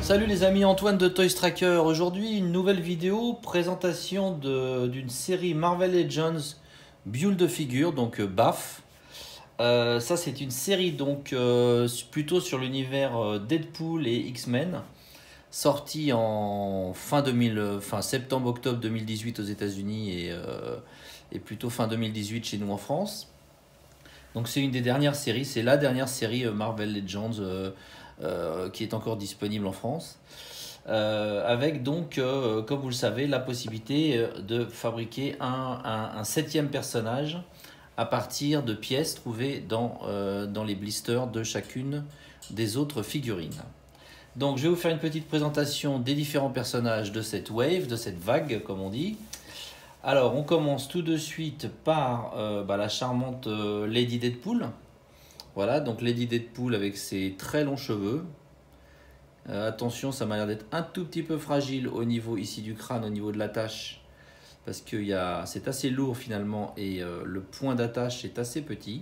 Salut les amis, Antoine de Toys Tracker. Aujourd'hui, une nouvelle vidéo, présentation d'une série Marvel Legends Build de figures, donc BAF. Ça, c'est une série donc plutôt sur l'univers Deadpool et X-Men, sortie en fin septembre-octobre 2018 aux États-Unis et plutôt fin 2018 chez nous en France. Donc c'est une des dernières séries, c'est la dernière série Marvel Legends qui est encore disponible en France. Avec donc, comme vous le savez, la possibilité de fabriquer un septième personnage à partir de pièces trouvées dans les blisters de chacune des autres figurines. Donc je vais vous faire une petite présentation des différents personnages de cette wave, de cette vague comme on dit. Alors on commence tout de suite par la charmante Lady Deadpool. Voilà, donc Lady Deadpool avec ses très longs cheveux. Attention, ça m'a l'air d'être un tout petit peu fragile au niveau ici du crâne, au niveau de l'attache. Parce que c'est assez lourd finalement et le point d'attache est assez petit.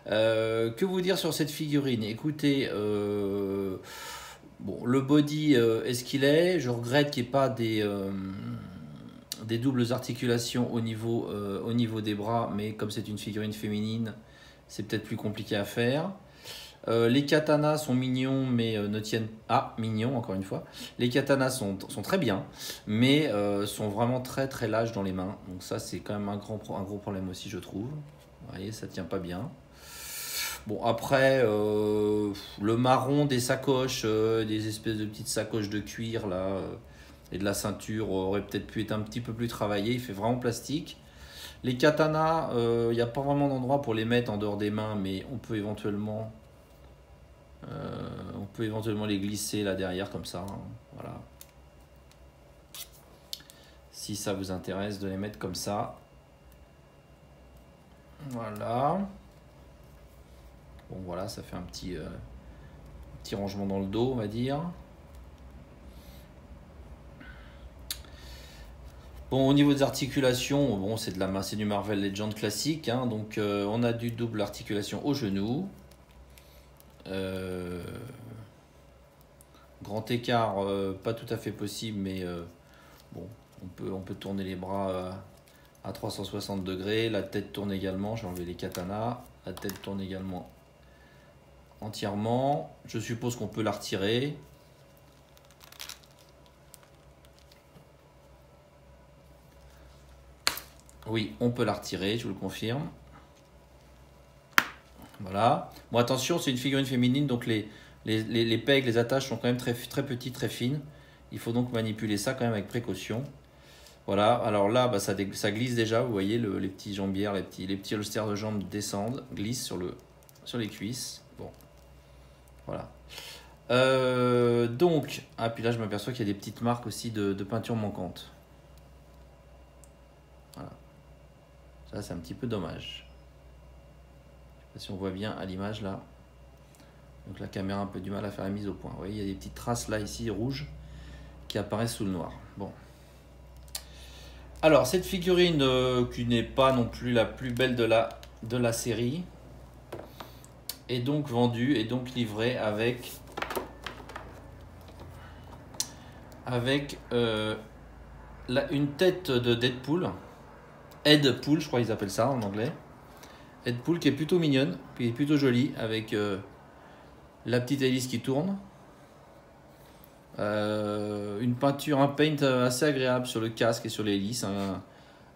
Que vous dire sur cette figurine? Écoutez, bon, le body est ce qu'il est. Je regrette qu'il n'y ait pas des doubles articulations au niveau des bras. Mais comme c'est une figurine féminine, c'est peut-être plus compliqué à faire. Les katanas sont mignons, mais ne tiennent... Ah, mignons, encore une fois. Les katanas sont très bien, mais sont vraiment très très lâches dans les mains. Donc ça, c'est quand même un gros problème aussi, je trouve. Vous voyez, ça tient pas bien. Bon, après, le marron des sacoches, des espèces de petites sacoches de cuir, là, et de la ceinture, aurait peut-être pu être un petit peu plus travaillé. Il fait vraiment plastique. Les katanas, il n'y a pas vraiment d'endroit pour les mettre en dehors des mains, mais on peut éventuellement les glisser là derrière comme ça, hein. Voilà. Si ça vous intéresse de les mettre comme ça. Voilà. Bon voilà, ça fait un petit rangement dans le dos, on va dire. Bon, au niveau des articulations, bon, c'est du Marvel Legends classique, hein, donc on a du double articulation au genou. Grand écart, pas tout à fait possible, mais bon, on peut tourner les bras à 360 degrés. La tête tourne également, j'ai enlevé les katanas. La tête tourne également entièrement. Je suppose qu'on peut la retirer. Oui, on peut la retirer, je vous le confirme. Voilà. Bon, attention, c'est une figurine féminine, donc les pegs, les attaches sont quand même très, très petites, très fines. Il faut donc manipuler ça quand même avec précaution. Voilà, alors là, ça glisse déjà, vous voyez, les petits jambières, les petits holsters de jambes descendent, glissent sur les cuisses. Bon, voilà. Donc, puis là, je m'aperçois qu'il y a des petites marques aussi de peinture manquante. Voilà. Ça, c'est un petit peu dommage. Je sais pas si on voit bien à l'image là. Donc la caméra a un peu du mal à faire la mise au point. Vous voyez, il y a des petites traces là, ici, rouges, qui apparaissent sous le noir. Bon. Alors, cette figurine qui n'est pas non plus la plus belle de la série est donc vendue et donc livrée avec une tête de Deadpool. Headpool, je crois qu'ils appellent ça en anglais. Headpool qui est plutôt mignonne, qui est plutôt jolie, avec la petite hélice qui tourne. Une peinture, un paint assez agréable sur le casque et sur l'hélice,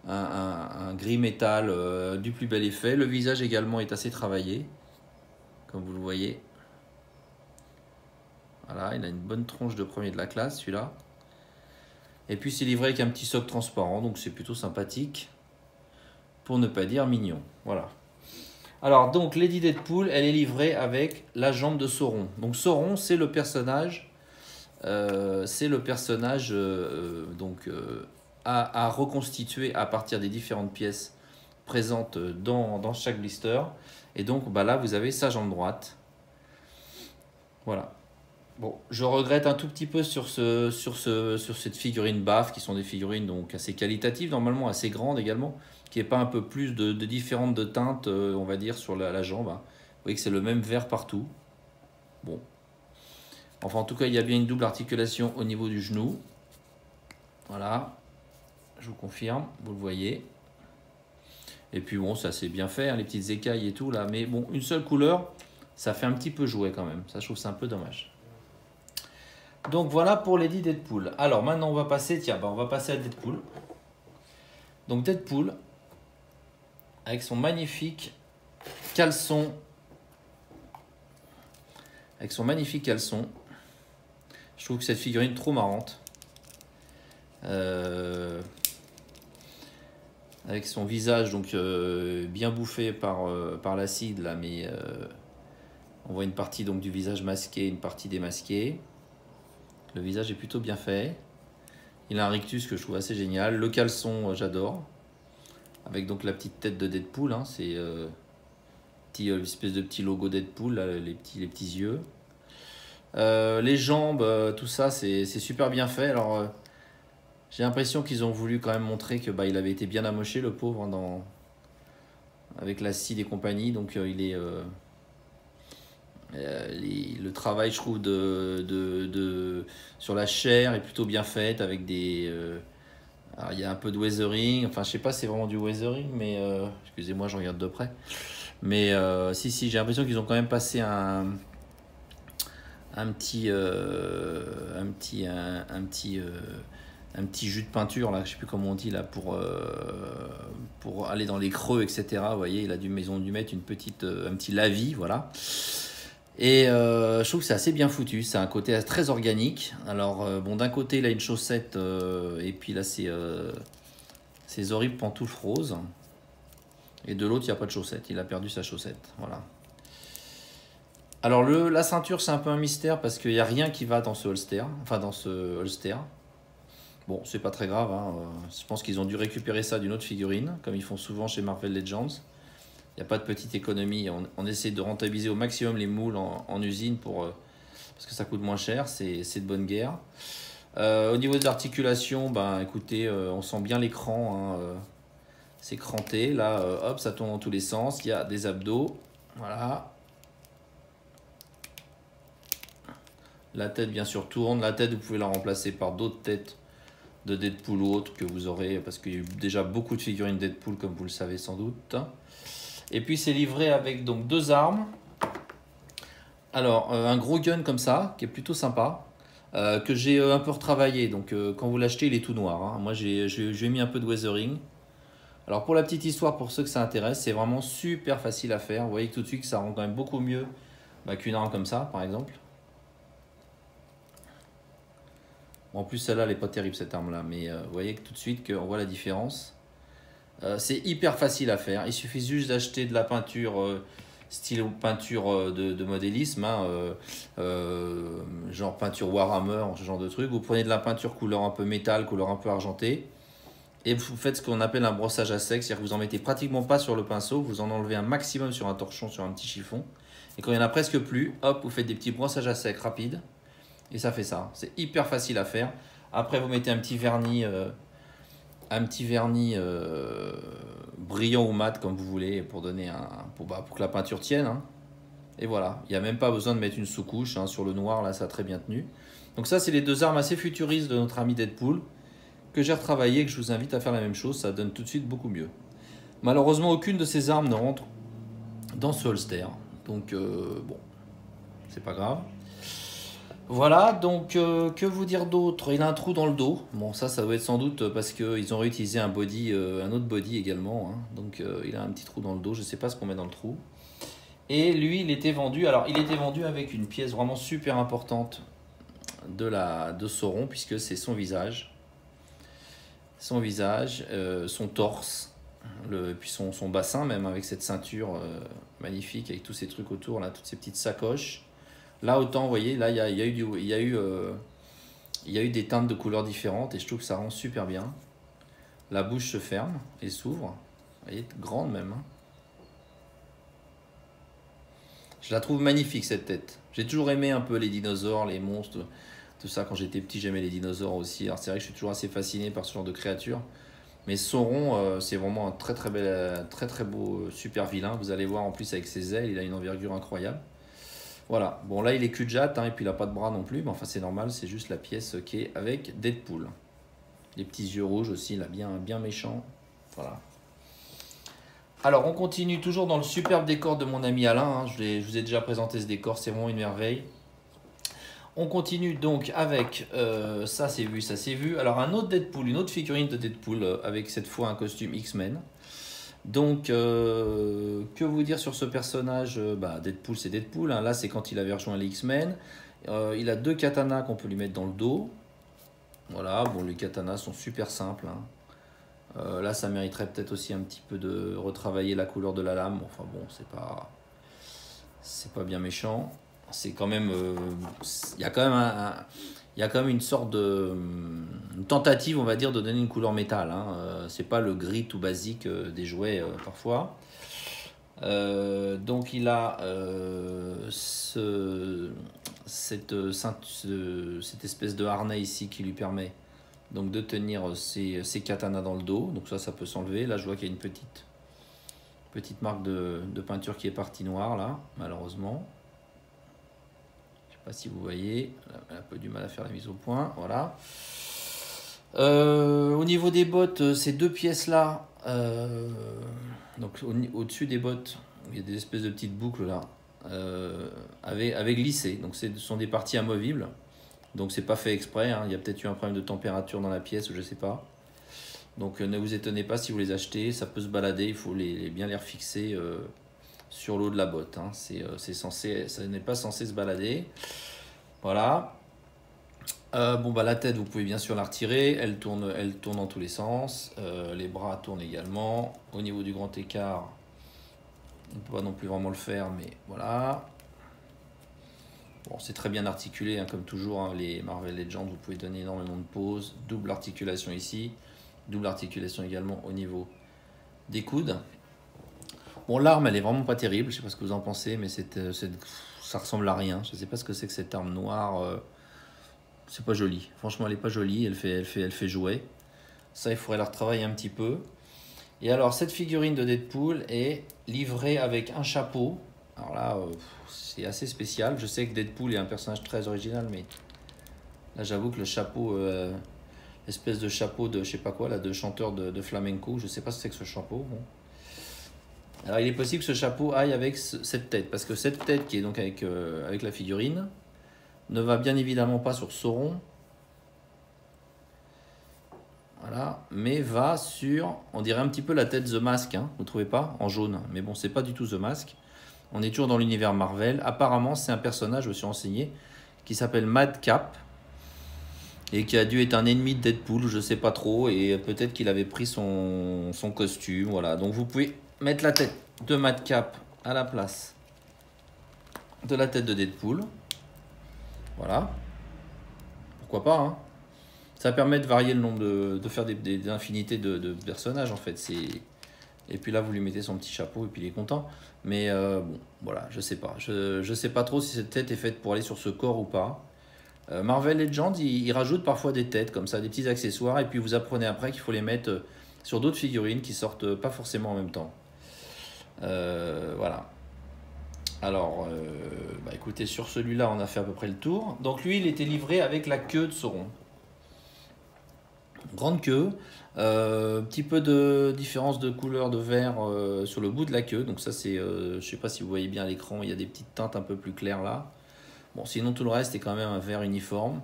un gris métal du plus bel effet. Le visage également est assez travaillé, comme vous le voyez. Voilà, il a une bonne tronche de premier de la classe, celui-là. Et puis c'est livré avec un petit socle transparent, donc c'est plutôt sympathique, pour ne pas dire mignon. Voilà. Alors donc Lady Deadpool, elle est livrée avec la jambe de Sauron. Donc Sauron, c'est le personnage... à reconstituer à partir des différentes pièces présentes dans chaque blister. Et donc là, vous avez sa jambe droite. Voilà. Bon, je regrette un tout petit peu sur cette figurine BAF, qui sont des figurines donc assez qualitatives, normalement assez grandes également, qui n'est pas un peu plus de différentes de teintes, on va dire, sur la jambe. Hein. Vous voyez que c'est le même vert partout. Bon. Enfin, en tout cas, il y a bien une double articulation au niveau du genou. Voilà, je vous confirme, vous le voyez. Et puis bon, ça c'est bien fait, hein, les petites écailles et tout là. Mais bon, une seule couleur, ça fait un petit peu jouet quand même. Ça, je trouve c'est un peu dommage. Donc voilà pour Lady Deadpool. Alors maintenant, on va passer, tiens, on va passer à Deadpool. Donc Deadpool, avec son magnifique caleçon. Avec son magnifique caleçon. Je trouve que cette figurine trop marrante. Avec son visage donc bien bouffé par l'acide là, mais on voit une partie donc du visage masqué, une partie démasquée. Le visage est plutôt bien fait. Il a un rictus que je trouve assez génial. Le caleçon, j'adore. Avec donc la petite tête de Deadpool, hein, c'est espèce de petit logo Deadpool, là, les petits yeux. Les jambes, tout ça, c'est super bien fait. Alors, j'ai l'impression qu'ils ont voulu quand même montrer que il avait été bien amoché, le pauvre, hein, avec l'acide et compagnie. Donc, le travail, je trouve, sur la chair est plutôt bien fait, avec des... alors, il y a un peu de weathering. Enfin, je sais pas si c'est vraiment du weathering, mais... excusez-moi, je regarde de près. Mais si, j'ai l'impression qu'ils ont quand même passé un petit jus de peinture là, je sais plus comment on dit là, pour aller dans les creux, etc. Vous voyez, ils ont dû mettre un petit lavis, voilà. Et je trouve que c'est assez bien foutu, c'est un côté très organique. Alors bon, d'un côté il a une chaussette et puis là c'est ces horribles pantoufles roses, et de l'autre il n'y a pas de chaussette, il a perdu sa chaussette, voilà. Alors la ceinture c'est un peu un mystère parce qu'il n'y a rien qui va dans ce holster, Bon, c'est pas très grave, hein. Je pense qu'ils ont dû récupérer ça d'une autre figurine, comme ils font souvent chez Marvel Legends. Il n'y a pas de petite économie, on essaie de rentabiliser au maximum les moules en usine parce que ça coûte moins cher, c'est de bonne guerre. Au niveau de l'articulation, écoutez, on sent bien l'écran, hein, c'est cranté, là, hop, ça tourne dans tous les sens, il y a des abdos, voilà. La tête, bien sûr, tourne. La tête, vous pouvez la remplacer par d'autres têtes de Deadpool ou autres que vous aurez, parce qu'il y a eu déjà beaucoup de figurines Deadpool, comme vous le savez sans doute. Et puis, c'est livré avec donc 2 armes. Alors, un gros gun comme ça, qui est plutôt sympa, que j'ai un peu retravaillé. Donc, quand vous l'achetez, il est tout noir, hein. Moi, j'ai mis un peu de weathering. Alors, pour la petite histoire, pour ceux que ça intéresse, c'est vraiment super facile à faire. Vous voyez que tout de suite, ça rend quand même beaucoup mieux qu'une arme comme ça, par exemple. En plus, celle-là, elle n'est pas terrible, cette arme-là. Mais vous voyez que tout de suite, qu'on voit la différence. C'est hyper facile à faire. Il suffit juste d'acheter de la peinture, style peinture de modélisme, hein, genre peinture Warhammer, ce genre de truc. Vous prenez de la peinture couleur un peu métal, couleur un peu argentée. Et vous faites ce qu'on appelle un brossage à sec. C'est-à-dire que vous en mettez pratiquement pas sur le pinceau. Vous en enlevez un maximum sur un torchon, sur un petit chiffon. Et quand il n'y en a presque plus, hop, vous faites des petits brossages à sec rapides. Et ça fait ça. C'est hyper facile à faire. Après, vous mettez un petit vernis, brillant ou mat, comme vous voulez, pour donner pour que la peinture tienne, hein. Et voilà. Il n'y a même pas besoin de mettre une sous-couche, hein, sur le noir. Là, ça a très bien tenu. Donc ça, c'est les 2 armes assez futuristes de notre ami Deadpool, que j'ai retravaillé et que je vous invite à faire la même chose. Ça donne tout de suite beaucoup mieux. Malheureusement, aucune de ces armes ne rentre dans ce holster. Donc, bon, c'est pas grave. Voilà, donc que vous dire d'autre? Il a un trou dans le dos. Bon, ça doit être sans doute parce qu'ils ont réutilisé un autre body également, hein. Donc il a un petit trou dans le dos, je ne sais pas ce qu'on met dans le trou. Et lui, il était vendu avec une pièce vraiment super importante de Sauron, puisque c'est son visage. Son torse, puis son bassin même, avec cette ceinture magnifique, avec tous ces trucs autour, là, toutes ces petites sacoches. Là, autant, vous voyez, là, il y a eu des teintes de couleurs différentes et je trouve que ça rend super bien. La bouche se ferme et s'ouvre. Vous voyez, grande même, hein. Je la trouve magnifique, cette tête. J'ai toujours aimé un peu les dinosaures, les monstres, tout ça. Quand j'étais petit, j'aimais les dinosaures aussi. Alors, c'est vrai que je suis toujours assez fasciné par ce genre de créatures. Mais Sauron, c'est vraiment un très beau super vilain. Vous allez voir, en plus, avec ses ailes, il a une envergure incroyable. Voilà, bon là il est cul de jatte, hein, et puis il n'a pas de bras non plus, mais enfin c'est normal, c'est juste la pièce qui est avec Deadpool. Les petits yeux rouges aussi, là, bien méchant. Voilà. Alors on continue toujours dans le superbe décor de mon ami Alain, hein. Je vous ai déjà présenté ce décor, c'est vraiment une merveille. On continue donc avec, ça c'est vu, ça c'est vu. Alors un autre Deadpool, une autre figurine de Deadpool, avec cette fois un costume X-Men. Donc, que vous dire sur ce personnage? Deadpool, c'est Deadpool, hein. Là, c'est quand il avait rejoint les X-Men. Il a deux katanas qu'on peut lui mettre dans le dos. Voilà, bon, les katanas sont super simples, hein. Là, ça mériterait peut-être aussi un petit peu de retravailler la couleur de la lame. Enfin bon, c'est pas bien méchant. C'est quand même, il y a quand même il y a quand même une sorte de une tentative, on va dire, de donner une couleur métal, hein. C'est pas le gris tout basique des jouets parfois. Donc il a cette espèce de harnais ici qui lui permet donc de tenir ses katanas dans le dos. Donc ça peut s'enlever. Là je vois qu'il y a une petite marque de peinture qui est partie noire là, malheureusement. Je sais pas si vous voyez, elle a un peu du mal à faire la mise au point. Voilà. Au niveau des bottes, ces deux pièces là, donc au-dessus des bottes, il y a des espèces de petites boucles là, avec glissé. Donc ce sont des parties amovibles. Donc c'est pas fait exprès, hein. Il y a peut-être eu un problème de température dans la pièce, je sais pas. Donc ne vous étonnez pas si vous les achetez, ça peut se balader, il faut bien les refixer sur l'eau de la botte, hein. Ça n'est pas censé se balader. Voilà. La tête, vous pouvez bien sûr la retirer, elle tourne dans tous les sens. Les bras tournent également. Au niveau du grand écart, on ne peut pas non plus vraiment le faire, mais voilà. Bon, c'est très bien articulé, hein, comme toujours, hein, les Marvel Legends, vous pouvez donner énormément de pauses. Double articulation ici, double articulation également au niveau des coudes. Bon, l'arme, elle est vraiment pas terrible, je sais pas ce que vous en pensez, mais ça ressemble à rien. Je sais pas ce que c'est que cette arme noire. C'est pas joli. Franchement, elle est pas jolie. Elle fait jouer. Ça, il faudrait la retravailler un petit peu. Et alors, cette figurine de Deadpool est livrée avec un chapeau. Alors là, c'est assez spécial. Je sais que Deadpool est un personnage très original, mais là, j'avoue que le chapeau, espèce de chapeau de je sais pas quoi, là, de chanteur de flamenco, je sais pas ce que c'est que ce chapeau. Bon. Alors, il est possible que ce chapeau aille avec cette tête, parce que cette tête qui est donc avec la figurine ne va bien évidemment pas sur Sauron. Voilà, mais va sur, on dirait un petit peu la tête The Mask, hein, vous trouvez pas? En jaune, mais bon, c'est pas du tout The Mask. On est toujours dans l'univers Marvel. Apparemment, c'est un personnage, je me suis renseigné, qui s'appelle Madcap et qui a dû être un ennemi de Deadpool, je sais pas trop, et peut-être qu'il avait pris son costume. Voilà, donc vous pouvez mettre la tête de Madcap à la place de la tête de Deadpool. Voilà, pourquoi pas, hein. Ça permet de varier le nombre de faire des infinités de personnages en fait. Et puis là vous lui mettez son petit chapeau et puis il est content. Mais bon, voilà, je sais pas. Je sais pas trop si cette tête est faite pour aller sur ce corps ou pas. Marvel Legends, il rajoute parfois des têtes comme ça, des petits accessoires, et puis vous apprenez après qu'il faut les mettre sur d'autres figurines qui sortent pas forcément en même temps. Voilà. Alors, écoutez, sur celui-là, on a fait à peu près le tour. Donc lui, il était livré avec la queue de Sauron. Grande queue, petit peu de différence de couleur de vert sur le bout de la queue. Donc ça, c'est, je sais pas si vous voyez bien à l'écran, il y a des petites teintes un peu plus claires là. Bon, sinon tout le reste est quand même un vert uniforme.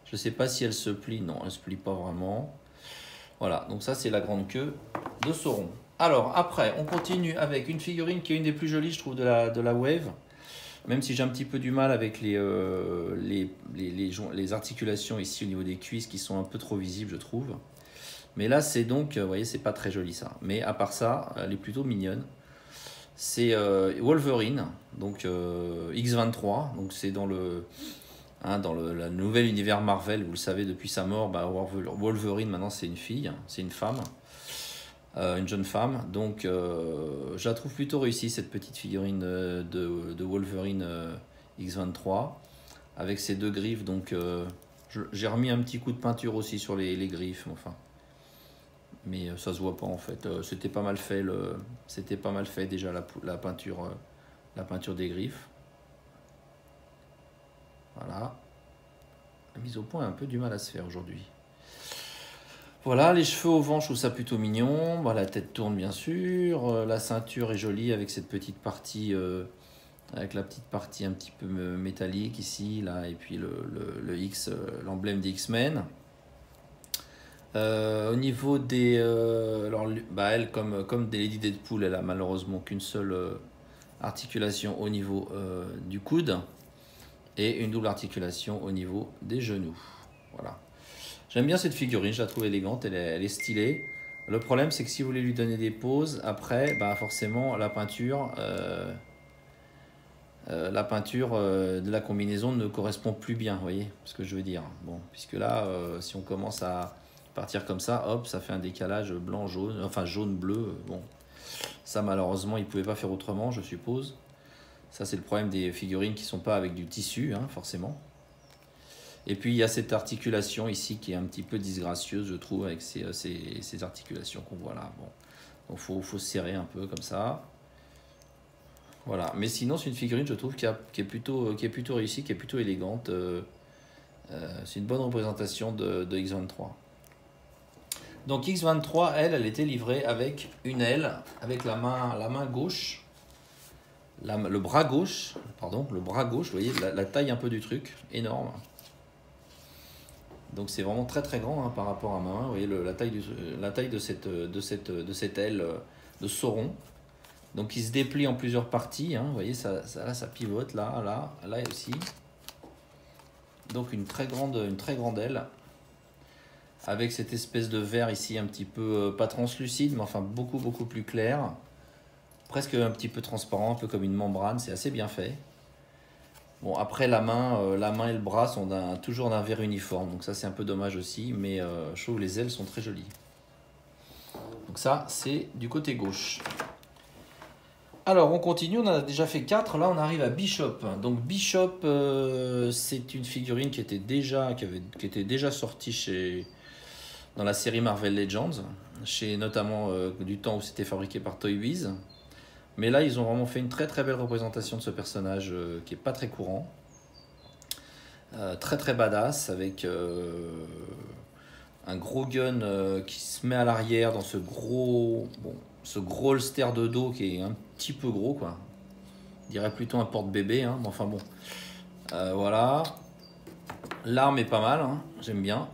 Je sais pas si elle se plie, non, elle se plie pas vraiment. Voilà, donc ça c'est la grande queue de Sauron. Alors après, on continue avec une figurine qui est une des plus jolies, je trouve, de la Wave. Même si j'ai un petit peu du mal avec les articulations ici au niveau des cuisses qui sont un peu trop visibles, je trouve. Mais là, c'est donc, vous voyez, c'est pas très joli ça. Mais à part ça, elle est plutôt mignonne. C'est Wolverine, donc X-23. Donc c'est dans le nouvel univers Marvel, vous le savez, depuis sa mort, Wolverine, maintenant, c'est une fille, c'est une femme. Une jeune femme, donc je la trouve plutôt réussie cette petite figurine de Wolverine X-23 avec ses deux griffes. Donc j'ai remis un petit coup de peinture aussi sur les griffes, enfin, mais ça se voit pas en fait. C'était pas mal fait déjà la peinture des griffes. Voilà. La mise au point a un peu du mal à se faire aujourd'hui. Voilà, les cheveux au vent, je trouve ça plutôt mignon. Bon, la tête tourne bien sûr. La ceinture est jolie avec cette petite partie, avec la petite partie un petit peu métallique ici, là, et puis le X, l'emblème des X-Men. Au niveau des... alors, bah, elle, comme des Lady Deadpool, elle a malheureusement qu'une seule articulation au niveau du coude et une double articulation au niveau des genoux. Voilà. J'aime bien cette figurine, je la trouve élégante, elle est stylée. Le problème, c'est que si vous voulez lui donner des poses, après, bah forcément, la peinture de la combinaison ne correspond plus bien, vous voyez ce que je veux dire. Bon, puisque là, si on commence à partir comme ça, hop, ça fait un décalage blanc-jaune, enfin jaune-bleu. Bon, ça malheureusement, ils ne pouvaient pas faire autrement, je suppose. Ça, c'est le problème des figurines qui ne sont pas avec du tissu, hein, forcément. Et puis, il y a cette articulation ici qui est un petit peu disgracieuse, je trouve, avec ces articulations qu'on voit là. Bon, donc, faut serrer un peu comme ça. Voilà. Mais sinon, c'est une figurine, je trouve, qui est plutôt réussie, qui est plutôt élégante. C'est une bonne représentation de X-23. Donc, X-23, elle était livrée avec une aile, avec la main gauche. Le bras gauche, vous voyez, la taille un peu du truc, énorme. Donc c'est vraiment très très grand hein, par rapport à ma main. Vous voyez la taille de cette aile de Sauron. Donc il se déplie en plusieurs parties. Hein, vous voyez, là ça pivote, là aussi. Donc une très grande aile. Avec cette espèce de verre ici un petit peu, pas translucide, mais enfin beaucoup plus clair. Presque un petit peu transparent, un peu comme une membrane, c'est assez bien fait. Bon, après la main et le bras sont toujours d'un vert uniforme, donc ça c'est un peu dommage aussi, mais je trouve les ailes sont très jolies. Donc ça c'est du côté gauche. Alors on continue, on en a déjà fait 4, là on arrive à Bishop. Donc Bishop c'est une figurine qui était déjà sortie dans la série Marvel Legends, notamment du temps où c'était fabriqué par Toy Biz. Mais là, ils ont vraiment fait une très très belle représentation de ce personnage qui n'est pas très courant. Très très badass, avec un gros gun qui se met à l'arrière dans ce gros holster de dos qui est un petit peu gros, quoi. Je dirais plutôt un porte-bébé, hein, mais enfin bon. Voilà. L'arme est pas mal, hein, j'aime bien.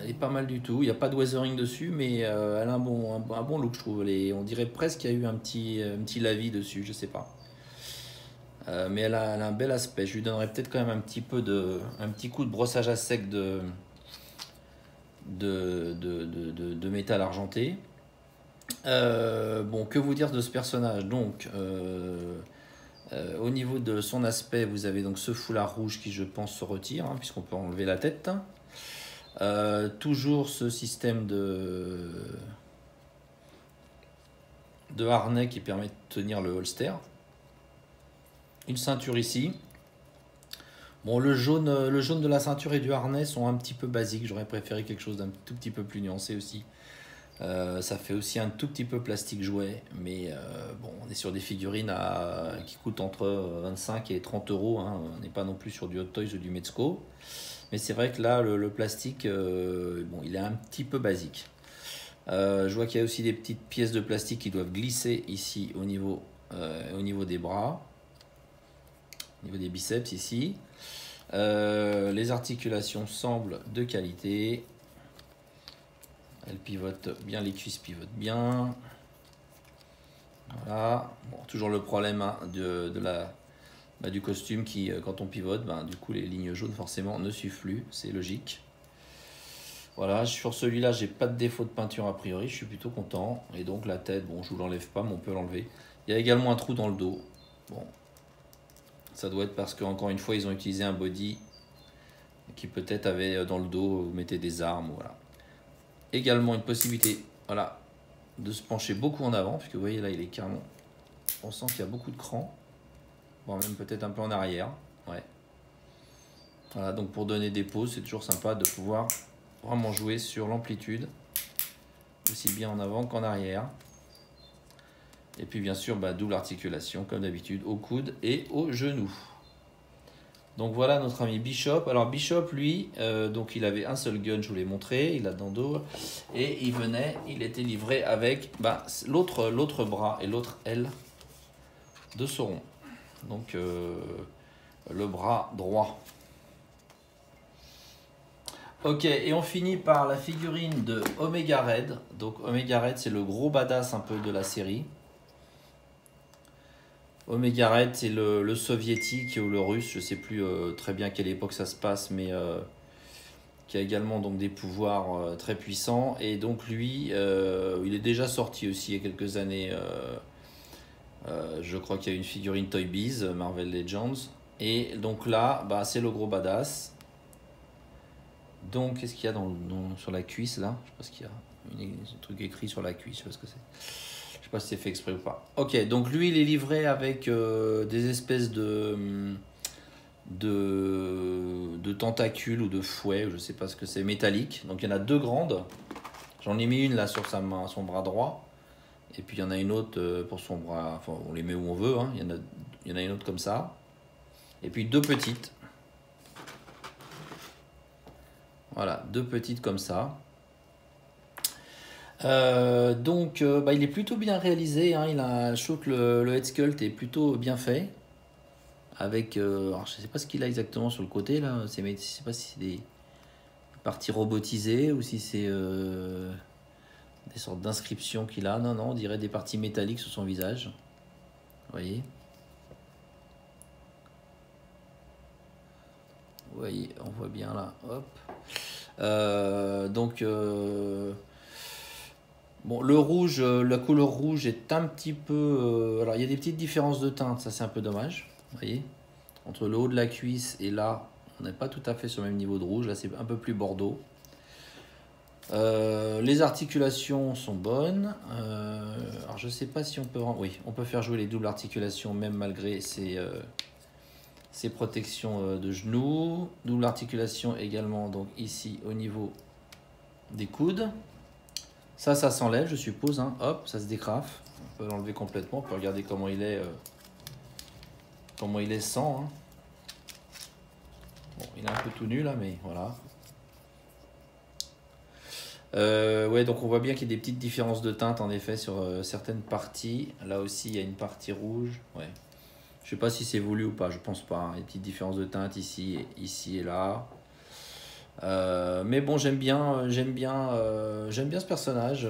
Elle est pas mal du tout, il n'y a pas de weathering dessus, mais elle a un bon look, je trouve. On dirait presque qu'il y a eu un petit lavis dessus, je sais pas. Mais elle a un bel aspect. Je lui donnerais peut-être quand même un petit coup de brossage à sec de métal argenté. Bon, que vous dire de ce personnage? Donc, au niveau de son aspect, vous avez donc ce foulard rouge qui, je pense, se retire, hein, puisqu'on peut enlever la tête. Toujours ce système de harnais qui permet de tenir le holster. Une ceinture ici. Bon, le jaune de la ceinture et du harnais sont un petit peu basiques. J'aurais préféré quelque chose d'un tout petit peu plus nuancé aussi. Ça fait aussi un tout petit peu plastique jouet. Mais bon, on est sur des figurines qui coûtent entre 25 et 30 euros. Hein. On n'est pas non plus sur du Hot Toys ou du Mezco. Mais c'est vrai que là, le plastique, bon, il est un petit peu basique. Je vois qu'il y a aussi des petites pièces de plastique qui doivent glisser ici au niveau des bras, au niveau des biceps ici. Les articulations semblent de qualité. Elles pivotent bien, les cuisses pivotent bien. Voilà. Bon, toujours le problème hein, du costume qui, quand on pivote, du coup les lignes jaunes forcément ne suivent plus, c'est logique. Voilà, sur celui-là, j'ai pas de défaut de peinture a priori, je suis plutôt content. Et donc la tête, bon, je vous l'enlève pas, mais on peut l'enlever. Il y a également un trou dans le dos. Bon, ça doit être parce qu'encore une fois, ils ont utilisé un body qui peut-être avait dans le dos, vous mettez des armes, voilà. Également une possibilité, voilà, de se pencher beaucoup en avant, puisque vous voyez là, il est carrément, on sent qu'il y a beaucoup de crans. Bon, même peut-être un peu en arrière, ouais. Voilà, donc pour donner des poses, c'est toujours sympa de pouvoir vraiment jouer sur l'amplitude, aussi bien en avant qu'en arrière. Et puis bien sûr, double articulation, comme d'habitude, au coude et au genou. Donc voilà notre ami Bishop. Alors Bishop, lui, donc il avait un seul gun, je vous l'ai montré, il a dans le dos. Et il était livré avec l'autre bras et l'autre aile de Sauron. Donc le bras droit. Ok, et on finit par la figurine de Omega Red. Donc Omega Red, c'est le gros badass un peu de la série. Omega Red, c'est le soviétique ou le russe, je ne sais plus très bien à quelle époque ça se passe, mais qui a également donc des pouvoirs très puissants. Et donc lui, il est déjà sorti aussi il y a quelques années. Je crois qu'il y a une figurine Toy Biz, Marvel Legends. Et donc là, c'est le gros badass. Donc, qu'est-ce qu'il y a sur la cuisse là? Je sais pas ce qu'il y a. Un truc écrit sur la cuisse, je sais pas ce que c'est. Je sais pas si c'est fait exprès ou pas. Ok, donc lui, il est livré avec des espèces de tentacules ou de fouets, je sais pas ce que c'est, métalliques. Donc il y en a deux grandes. J'en ai mis une là sur son bras droit. Et puis il y en a une autre pour son bras. Enfin, on les met où on veut. Hein. Il y en a une autre comme ça. Et puis deux petites. Voilà, deux petites comme ça. Donc, il est plutôt bien réalisé. Hein. Je trouve que le head sculpt est plutôt bien fait. Avec, alors je sais pas ce qu'il a exactement sur le côté là. Je sais pas si c'est des parties robotisées ou si c'est des sortes d'inscriptions qu'il a. Non, on dirait des parties métalliques sur son visage. Vous voyez. Vous voyez, on voit bien là. Hop. Bon, le rouge, la couleur rouge est un petit peu... alors, il y a des petites différences de teinte, ça c'est un peu dommage. Vous voyez, entre le haut de la cuisse et là, on n'est pas tout à fait sur le même niveau de rouge. Là, c'est un peu plus bordeaux. Les articulations sont bonnes. Alors, je sais pas si on peut... Oui, on peut faire jouer les doubles articulations, même malgré ces protections de genoux. Double articulation également, donc ici, au niveau des coudes. Ça s'enlève, je suppose. Hein. Hop, ça se décrafe. On peut l'enlever complètement. On peut regarder comment il est sans. Hein. Bon, il est un peu tout nu là, mais voilà. Ouais, donc on voit bien qu'il y a des petites différences de teinte en effet sur certaines parties. Là aussi, il y a une partie rouge. Ouais. Je sais pas si c'est voulu ou pas. Je pense pas. Hein. Il y a des petites différences de teinte ici et là. Mais bon, j'aime bien ce personnage.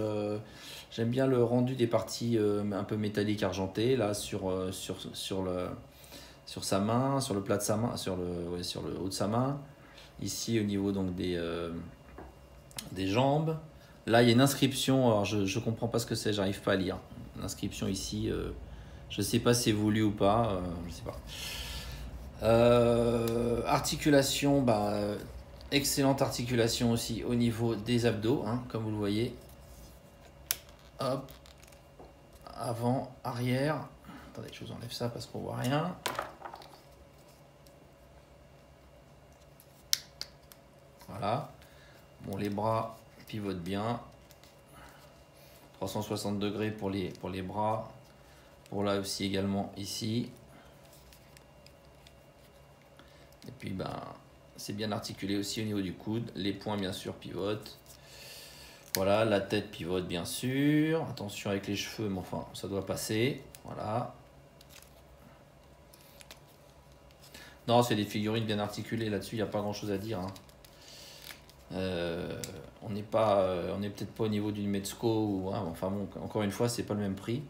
J'aime bien le rendu des parties un peu métalliques argentées là sur sa main, sur le plat de sa main, sur le haut de sa main. Ici au niveau donc des jambes. Là il y a une inscription. Alors je comprends pas ce que c'est. J'arrive pas à lire. Une inscription ici. Je sais pas si c'est voulu ou pas. Je sais pas. Articulation, excellente articulation aussi au niveau des abdos, hein, comme vous le voyez. Hop. Avant, arrière. Attendez, je vous enlève ça parce qu'on voit rien. Voilà. Bon, les bras pivotent bien. 360 degrés pour les bras. Pour là aussi également ici. Et puis, c'est bien articulé aussi au niveau du coude. Les poings, bien sûr, pivotent. Voilà, la tête pivote, bien sûr. Attention avec les cheveux, mais enfin, ça doit passer. Voilà. Non, c'est des figurines bien articulées. Là-dessus, il n'y a pas grand-chose à dire. Hein. On n'est peut-être pas au niveau d'une Mezco. Ou, hein, enfin bon, encore une fois, c'est pas le même prix.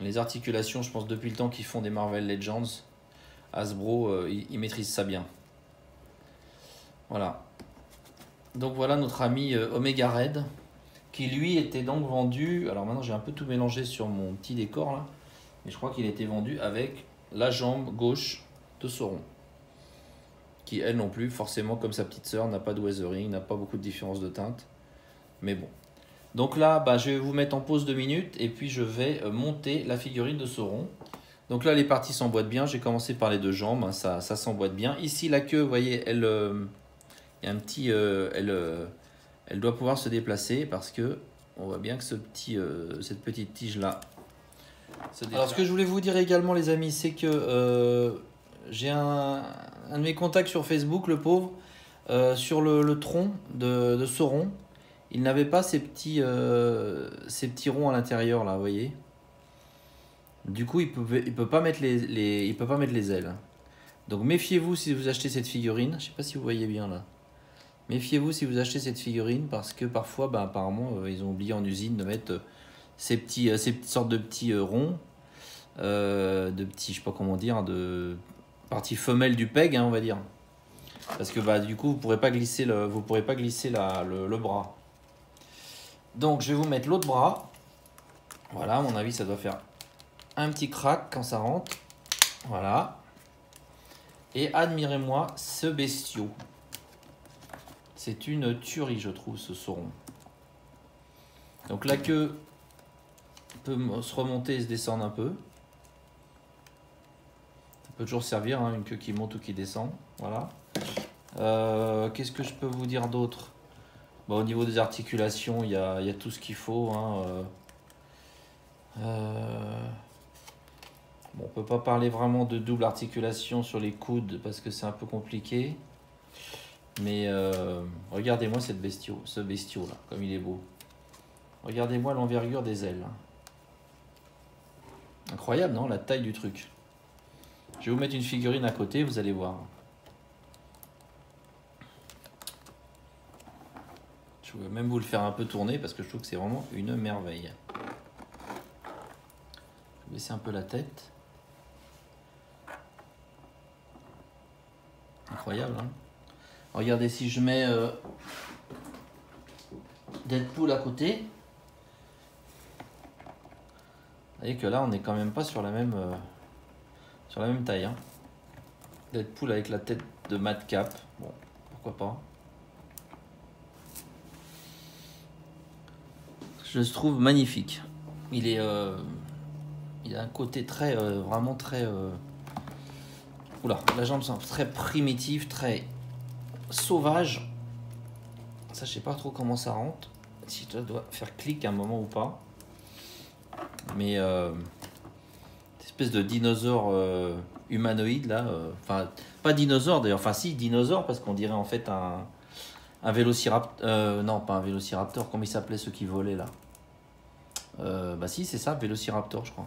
Les articulations, je pense, depuis le temps qu'ils font des Marvel Legends, Hasbro, ils maîtrisent ça bien. Voilà. Donc voilà notre ami Omega Red, qui lui était donc vendu. Alors maintenant j'ai un peu tout mélangé sur mon petit décor là, mais je crois qu'il était vendu avec la jambe gauche de Sauron, qui elle non plus, forcément comme sa petite sœur, n'a pas de weathering, n'a pas beaucoup de différence de teinte. Mais bon. Donc là, je vais vous mettre en pause 2 minutes et puis je vais monter la figurine de Sauron. Donc là les parties s'emboîtent bien. J'ai commencé par les deux jambes, hein, ça s'emboîte bien. Ici la queue, vous voyez, elle... il y a un petit, elle doit pouvoir se déplacer parce que on voit bien que cette petite tige là. Alors ce que je voulais vous dire également les amis, c'est que j'ai un de mes contacts sur Facebook, le pauvre, sur le tronc de Sauron, il n'avait pas ces petits ronds à l'intérieur là, vous voyez. Du coup, il peut pas mettre il peut pas mettre les ailes. Donc méfiez-vous si vous achetez cette figurine. Je sais pas si vous voyez bien là. Méfiez-vous si vous achetez cette figurine parce que parfois, bah, apparemment, ils ont oublié en usine de mettre ces petites sortes de petits ronds, de petits, je sais pas comment dire, de partie femelle du peg, hein, on va dire. Parce que bah, du coup, vous pourrez pas glisser le bras. Donc, je vais vous mettre l'autre bras. Voilà, à mon avis, ça doit faire un petit crack quand ça rentre. Voilà. Et admirez-moi ce bestiau. C'est une tuerie, je trouve, ce Sauron. Donc la queue peut se remonter et se descendre un peu. Ça peut toujours servir, hein, une queue qui monte ou qui descend. Voilà. Qu'est-ce que je peux vous dire d'autre? Bon, au niveau des articulations, il y a tout ce qu'il faut. Hein, bon, on peut pas parler vraiment de double articulation sur les coudes parce que c'est un peu compliqué. Mais regardez-moi ce bestiau là, comme il est beau. Regardez-moi l'envergure des ailes. Incroyable, non? La taille du truc. Je vais vous mettre une figurine à côté, vous allez voir. Je vais même vous le faire un peu tourner parce que je trouve que c'est vraiment une merveille. Je vais baisser un peu la tête. Incroyable, hein? Regardez si je mets Deadpool à côté. Vous voyez que là, on n'est quand même pas sur la même taille. Hein. Deadpool avec la tête de Madcap. Bon, pourquoi pas. Je le trouve magnifique. Il a un côté très, vraiment très... Oula, la jambe semble très primitive, très sauvage. Ça, je sais pas trop comment ça rentre. Si ça doit faire clic à un moment ou pas. Mais cette espèce de dinosaure humanoïde là. Enfin, pas dinosaure d'ailleurs. Enfin, si, dinosaure parce qu'on dirait en fait un vélociraptor. Non, pas un vélociraptor. Comment il s'appelait ceux qui volaient là? Bah si, c'est ça, vélociraptor, je crois.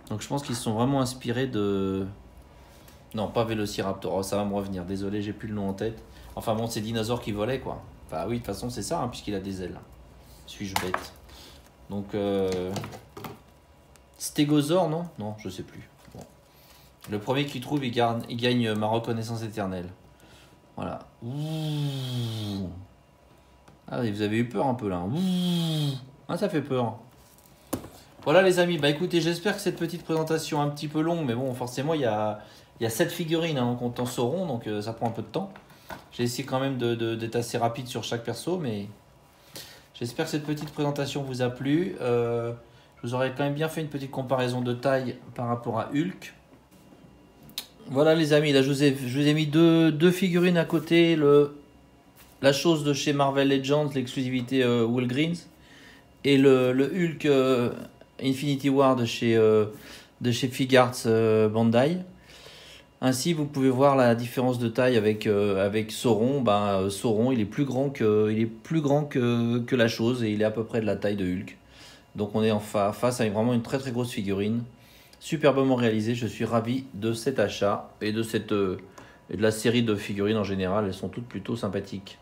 Donc je pense qu'ils se sont vraiment inspirés de... Non, pas vélociraptor, oh, ça va me revenir, désolé, j'ai plus le nom en tête. Enfin bon, c'est dinosaures qui volaient, quoi. Enfin oui, de toute façon, c'est ça, hein, puisqu'il a des ailes. Suis-je bête? Donc, stégosaure, non? Non, je sais plus. Bon. Le premier qui trouve, il gagne ma reconnaissance éternelle. Voilà. Ouh. Ah, vous avez eu peur un peu, là. Ouh. Ah, ça fait peur. Voilà, les amis, bah écoutez, j'espère que cette petite présentation un petit peu longue, mais bon, forcément, il y a 7 figurines hein, en comptant Sauron, donc ça prend un peu de temps. J'ai essayé quand même d'être assez rapide sur chaque perso, mais j'espère que cette petite présentation vous a plu. Je vous aurais quand même bien fait une petite comparaison de taille par rapport à Hulk. Voilà les amis, là je vous ai mis deux figurines à côté. La chose de chez Marvel Legends, l'exclusivité Walgreens, et le Hulk Infinity War de chez Figuarts Bandai. Ainsi, vous pouvez voir la différence de taille avec Sauron. Sauron, il est plus grand que la chose et il est à peu près de la taille de Hulk. Donc on est face à vraiment une très très grosse figurine, superbement réalisée. Je suis ravi de cet achat et de la série de figurines en général. Elles sont toutes plutôt sympathiques.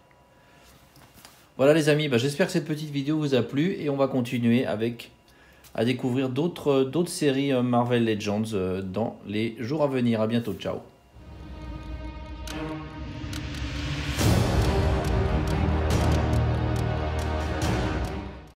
Voilà les amis, j'espère que cette petite vidéo vous a plu et on va continuer à découvrir d'autres séries Marvel Legends dans les jours à venir. À bientôt, ciao.